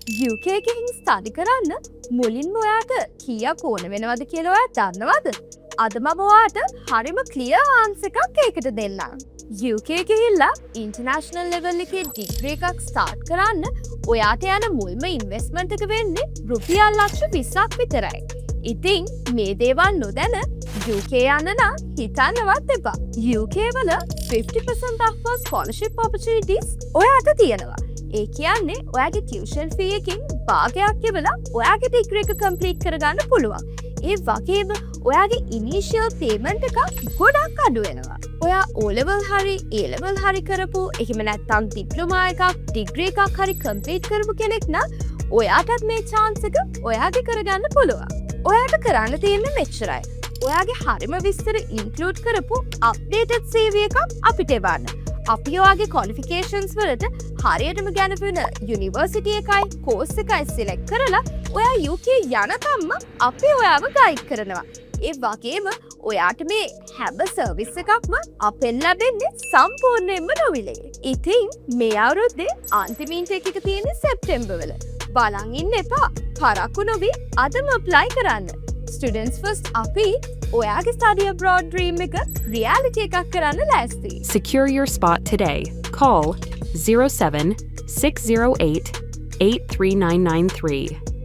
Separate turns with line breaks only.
UK එකකින් study කරන්න මුලින්ම ඔයාට කීයක් ඕන වෙනවද කියලා ඔයා දන්නවද? අද මම ඔයාට හරිම ක්ලියර් ආන්සර් එකක් ඒකට දෙන්නම්. UK ගිහිල්ලා ඉන්ටර්නැෂනල් ලෙවල් එකේ ඩිග්‍රී එකක් ස්ටාර්ට් කරන්න ඔයාට යන මුල්ම ඉන්වෙස්ට්මන්ට් එක වෙන්නේ රුපියල් ලක්ෂ 20ක් විතරයි. ඉතින් මේ දේවල් නොදැන UK යන්න නම් හිතන්නවත් එපා. UK වල 50% off scholarship opportunities ඔයාට තියෙනවා. ඒ කියන්නේ ඔයාගේ ටියුෂන් ෆී එකෙන් භාගයක් ගෙවලා ඔයාගේ ඩිග්‍රී එක කම්ප්ලීට් කරගන්න පුළුවන්. ඒ වගේම ඔයාගේ ඉනිෂියල් පේමන්ට් එක ගොඩක් අඩු වෙනවා. ඔයා O level හරි A level හරි කරපු එහෙම නැත්නම් ඩිප්ලෝමා එකක් ඩිග්‍රී එකක් හරි කම්ප්ලීට් කරපු කෙනෙක් නම් ඔයාටත් මේ chance එක ඔයාගේ කරගන්න පුළුවන්. ඔයාට කරන්න තියෙන්නේ මෙච්චරයි. ඔයාගේ හරිම විස්තර ඉන්ක්ලූඩ් කරපු අප්ඩේටඩ් CV එකක් අපිට එවන්න. අපි ඔයාගේ qualifications වලට හරියටම ගැලපෙන යුනිවර්සිටි එකයි කෝස් එකයි සිලෙක්ට් කරලා ඔයා UK යනකම්ම අපි ඔයාව ගයිඩ් කරනවා. ඒ වගේම ඔයාට මේ හැම සර්විස් එකක්ම අපෙන් ලැබෙන්නේ සම්පූර්ණයෙන්ම නොමිලේ. ඉතින් මේ අවුරුද්දේ අන්තිම ඉන්ටේක් එක තියෙන්නේ සෙප්තැම්බර් වල. බලන් ඉන්න එපා. පරක්කු නොවි අදම apply කරන්න. Students First අපි ඔයාගේ study abroad dream එක reality එකක් කරන්න ලෑස්ති.
Secure your spot today. Call 07 608 83993.